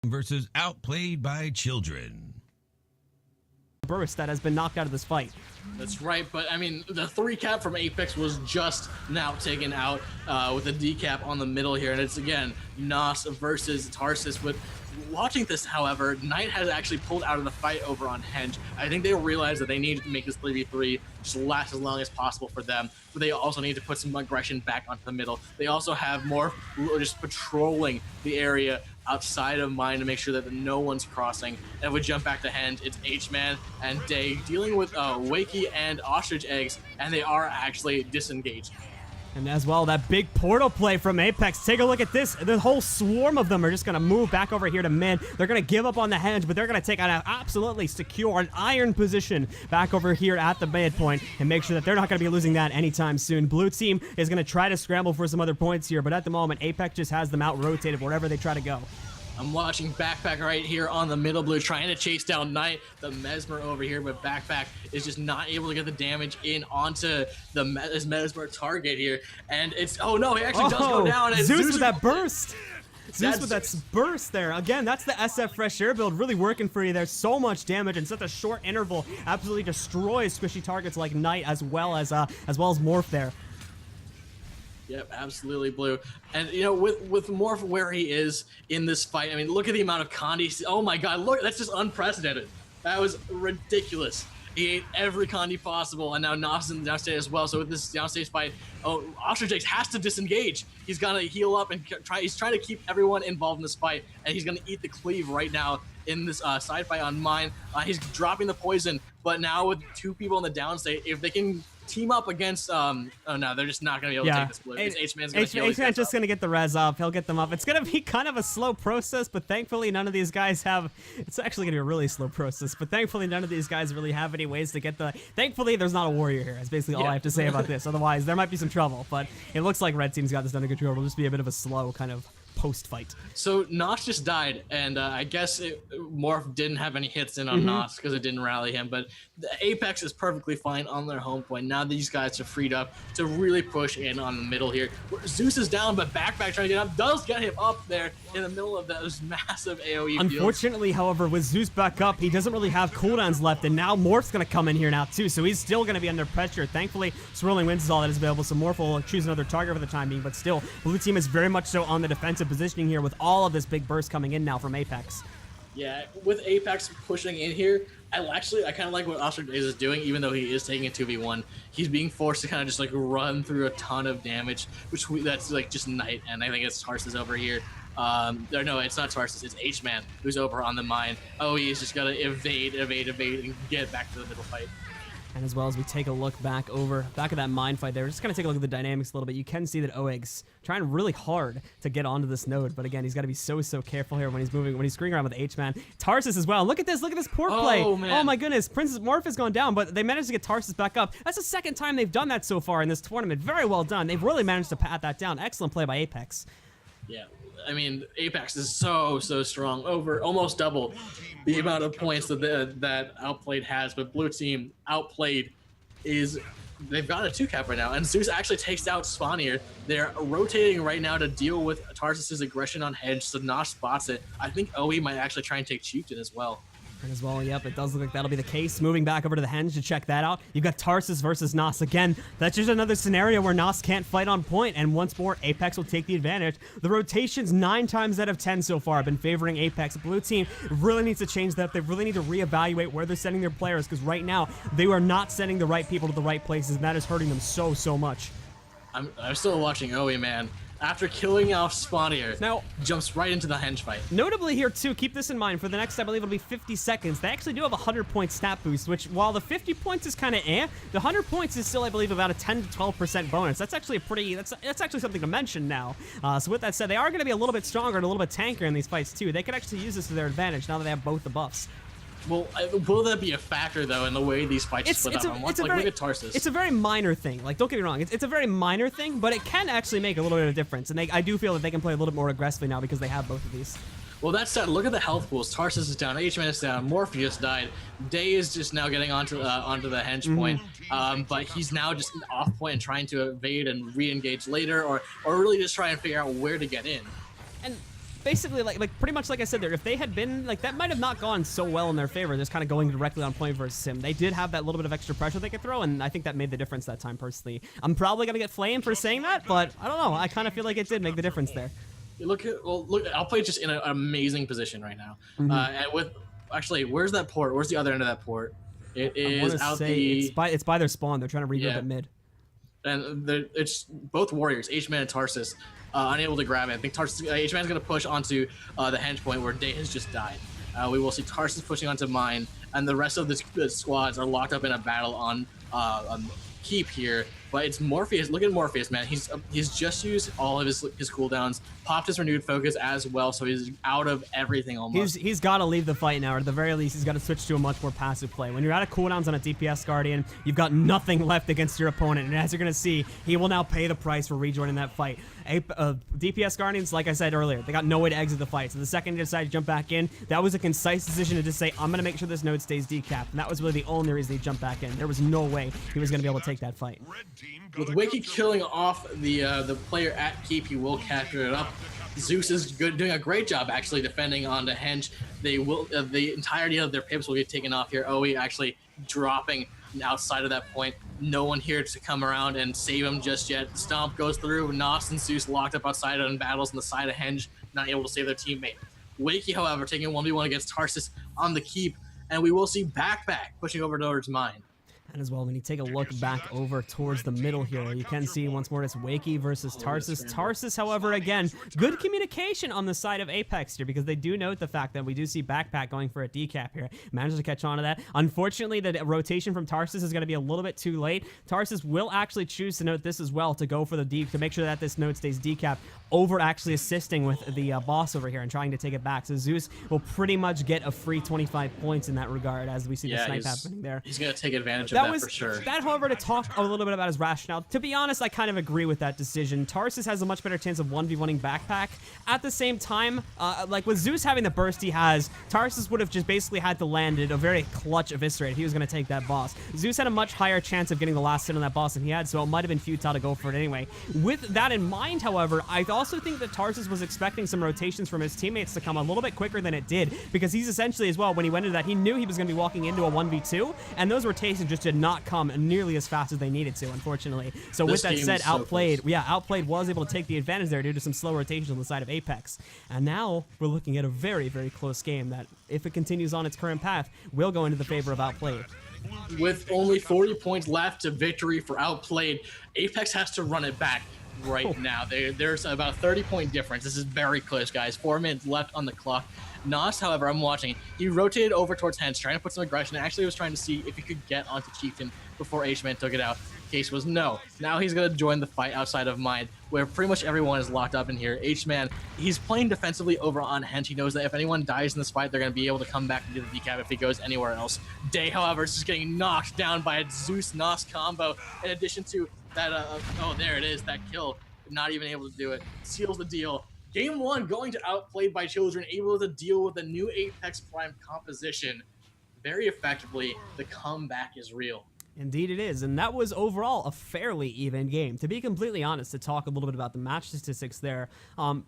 versus Outplayed by Children. Burst that has been knocked out of this fight. That's right, but I mean, the 3-cap from Apex was just now taken out with a decap on the middle here, and it's again Nos versus Tarsus. But watching this, however, Knight has actually pulled out of the fight over on Henge. I think they realized that they needed to make this 3v3 just last as long as possible for them, but they also need to put some aggression back onto the middle. They also have more just patrolling the area outside of mine to make sure that no one's crossing. And if we jump back to Henge, it's H-Man and Day dealing with Wakey and Ostrich Eggs, and they are actually disengaged. And as well, that big portal play from Apex. Take a look at this. The whole swarm of them are just going to move back over here to mid. They're going to give up on the Henge, but they're going to take an absolutely secure, an iron position back over here at the midpoint and make sure that they're not going to be losing that anytime soon. Blue team is going to try to scramble for some other points here, but at the moment, Apex just has them out-rotated wherever they try to go. I'm watching Backpack right here on the middle blue, trying to chase down Knight, the Mesmer over here, but Backpack is just not able to get the damage in onto the Mesmer target here. And it's, oh no, he actually does go down. And Zeus with that burst. Zeus with that burst there. Again, that's the SF Fresh Air build really working for you. There's so much damage in such a short interval. Absolutely destroys squishy targets like Knight as well as Morph there. Yep, absolutely blue. And you know, with Morph where he is in this fight, I mean, look at the amount of Condi. Oh my god, look, that's just unprecedented. That was ridiculous. He ate every Condi possible, and now Nos in the downstage as well. So with this downstage fight, Ostrich has to disengage. He's gonna heal up and he's trying to keep everyone involved in this fight, and he's gonna eat the cleave right now in this side fight on mine. He's dropping the poison, but now with 2 people in the downstage, if they can team up against oh no, they're just not gonna be able to take this blue. H-Man's just gonna get the res up. He'll get them up. It's gonna be kind of a slow process, but thankfully none of these guys have. It's actually gonna be a really slow process, but thankfully none of these guys really have any ways to get the. Thankfully there's not a warrior here. That's basically all I have to say about this. Otherwise there might be some trouble, but it looks like Red Team's got this under control. It'll just be a bit of a slow kind of post-fight. So Nos just died, and I guess Morph didn't have any hits in on Nos because it didn't rally him, but the Apex is perfectly fine on their home point. Now these guys are freed up to really push in on the middle here. Zeus is down, but Backpack trying to get up does get him up there in the middle of those massive AoE Unfortunately, however, with Zeus back up, he doesn't really have cooldowns left, and now Morph's going to come in here now too, so he's still going to be under pressure. Thankfully, Swirling Winds is all that is available, so Morph will choose another target for the time being, but still, Blue Team is very much so on the defensive positioning here with all of this big burst coming in now from Apex. Yeah, with Apex pushing in here, I kind of like what Ostrich is doing, even though he is taking a 2v1. He's being forced to kind of just like run through a ton of damage, that's like just Knight, and I think it's Tarsus over here. No, it's not Tarsus, it's H-Man who's over on the mine. Oh, he's just gotta evade, and get back to the middle fight. And as well as we take a look back at that mine fight there, we're just going to take a look at the dynamics a little bit. You can see that Oeg's trying really hard to get onto this node, but again, he's got to be so careful here when he's moving, when he's screwing around with H-Man. Tarsus as well. Look at this port play. Oh my goodness, Princess Morph has gone down, but they managed to get Tarsus back up. That's the second time they've done that so far in this tournament. Very well done. They've really managed to pat that down. Excellent play by Apex. Yeah, I mean, Apex is so strong, over almost double the amount of points that Outplayed has, but Blue Team Outplayed they've got a 2-cap right now, and Zeus actually takes out Spawnier. They're rotating right now to deal with Tarsus's aggression on Hedge, so Nosh spots it. I think OE might actually try and take Chieftain as well. And as well, yep, it does look like that'll be the case. Moving back over to the Henge to check that out. You've got Tarsus versus Nos. Again, that's just another scenario where Nos can't fight on point, and once more, Apex will take the advantage. The rotations 9 times out of 10 so far have been favoring Apex. Blue Team really needs to change that. They really need to reevaluate where they're sending their players, because right now, they are not sending the right people to the right places, and that is hurting them so much. I'm still watching OE, man. After killing off Spawnier, now jumps right into the Henge fight. Notably here too, keep this in mind, for the next, I believe it'll be 50 seconds, they actually do have a 100-point stat boost, which while the 50 points is kind of the 100 points is still, I believe, about a 10 to 12% bonus. That's actually that's actually something to mention now. So with that said, they are going to be a little bit stronger and a little bit tankier in these fights too. They could actually use this to their advantage now that they have both the buffs. Well, will that be a factor, though, in the way these fights split up? Look at Tarsus. It's a very minor thing. Like, don't get me wrong. It's a very minor thing, but it can actually make a little bit of difference. And I do feel that they can play a little bit more aggressively now because they have both of these. Well, that said, look at the health pools. Tarsus is down, H-Man is down, Morpheus died. Day is just now getting onto the Henge point, but he's now just off point and trying to evade and re-engage later, or really just try and figure out where to get in. And basically, like pretty much like I said there, if they had been, like, that might have not gone so well in their favor, just kind of going directly on point versus him. They did have that little bit of extra pressure they could throw, and I think that made the difference that time, personally. I'm probably going to get flamed for saying that, but I don't know. I kind of feel like it did make the difference there. Look, Outplayed just in an amazing position right now. And with, actually, where's that port? Where's the other end of that port? It is out the... It's by their spawn. They're trying to regroup at mid. And it's both warriors, H-Man and Tarsus, unable to grab it. I think Tarsus, H-Man's going to push onto the henge point where Day has just died. We will see Tarsus pushing onto mine, and the rest of the squads are locked up in a battle on keep here. But it's Morpheus. Look at Morpheus, man. He's just used all of his cooldowns, popped his renewed focus as well, so he's out of everything almost. He's got to leave the fight now, or at the very least, he's got to switch to a much more passive play. When you're out of cooldowns on a DPS Guardian, you've got nothing left against your opponent, and as you're going to see, he will now pay the price for rejoining that fight. DPS Guardians, like I said earlier, they got no way to exit the fight, so the second he decided to jump back in, that was a concise decision to just say, I'm going to make sure this node stays decapped, and that was really the only reason he jumped back in. There was no way he was going to be able to take that fight. With Wakey killing off the player at keep, he will capture it up. Zeus is doing a great job actually defending on the henge. They will the entirety of their pips will get taken off here. Oe actually dropping outside of that point. No one here to come around and save him just yet. Stomp goes through. Nos and Zeus locked up outside on battles on the side of henge, not able to save their teammate. Wakey, however, taking 1v1 against Tarsus on the keep, and we will see Backpack pushing over towards mine. And as well, when you take a look back over towards the middle here, you can see once more it's Wakey versus Tarsus. Tarsus, however, again, good communication on the side of Apex here, because they do note the fact that we do see Backpack going for a decap here. Manages to catch on to that. Unfortunately, the rotation from Tarsus is going to be a little bit too late. Tarsus will actually choose to note this as well, to go for the deep, to make sure that this node stays decapped, over actually assisting with the boss over here and trying to take it back. So Zeus will pretty much get a free 25 points in that regard, as we see the snipe happening there. He's going to take advantage of that for sure. That, however, to talk a little bit about his rationale, to be honest, I kind of agree with that decision. Tarsus has a much better chance of 1v1ing Backpack. At the same time, like with Zeus having the burst he has, Tarsus would have just basically had to land it a very clutch eviscerate if he was going to take that boss. Zeus had a much higher chance of getting the last hit on that boss than he had, so it might have been futile to go for it anyway. With that in mind, however, I also think that Tarsus was expecting some rotations from his teammates to come a little bit quicker than it did, because he's essentially, as well, when he went into that, he knew he was going to be walking into a 1v2, and those rotations just did not come nearly as fast as they needed to, unfortunately. So with that said, Outplayed was able to take the advantage there due to some slow rotations on the side of Apex. And now we're looking at a very, very close game that, if it continues on its current path, will go into the favor of Outplayed. With only 40 points left to victory for Outplayed, Apex has to run it back right now. There's about a 30-point difference. This is very close, guys. 4 minutes left on the clock. Nos, however, I'm watching. He rotated over towards Hens, trying to put some aggression. Actually, was trying to see if he could get onto Chieftain before H-Man took it out. Case was no. Now he's going to join the fight outside of mine, where pretty much everyone is locked up in here. H-Man, he's playing defensively over on Henge. He knows that if anyone dies in this fight, they're going to be able to come back and do the decap if he goes anywhere else. Day, however, is just getting knocked down by a Zeus-Nos combo, in addition to that, oh, there it is, that kill. Not even able to do it. Seals the deal. Game 1 going to Outplayed by Children, able to deal with the new Apex Prime composition very effectively. The comeback is real. Indeed it is, and that was overall a fairly even game. To be completely honest, to talk a little bit about the match statistics there,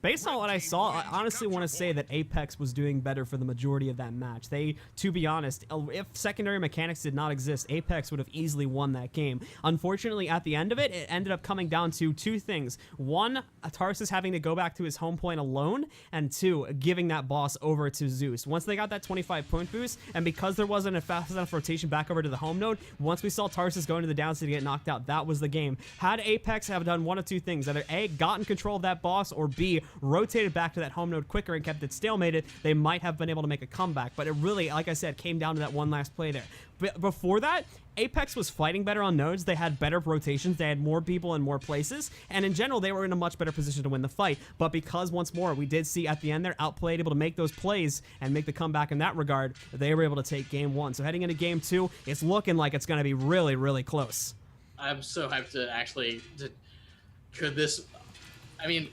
based on what I saw, I honestly want to say that Apex was doing better for the majority of that match. They, to be honest, if secondary mechanics did not exist, Apex would have easily won that game. Unfortunately, at the end of it, it ended up coming down to two things. One, Tarsus having to go back to his home point alone, and two, giving that boss over to Zeus. Once they got that 25-point boost, and because there wasn't a fast enough rotation back over to the home node, once we saw Tarsus going to the downside to get knocked out, that was the game. Had Apex have done one of two things, either A, gotten control of that boss, or B, rotated back to that home node quicker and kept it stalemated, they might have been able to make a comeback. But it really, like I said, came down to that one last play there. But before that, Apex was fighting better on nodes. They had better rotations. They had more people in more places. And in general, they were in a much better position to win the fight. But because, once more, we did see at the end there, Outplayed able to make those plays and make the comeback in that regard, they were able to take game 1. So heading into game 2, it's looking like it's going to be really, really close. I'm so hyped to actually... Could this... I mean...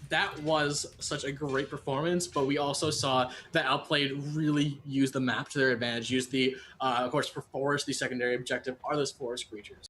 That was such a great performance, but we also saw that Outplayed really use the map to their advantage, use the, of course, for Forest, the secondary objective are those forest creatures.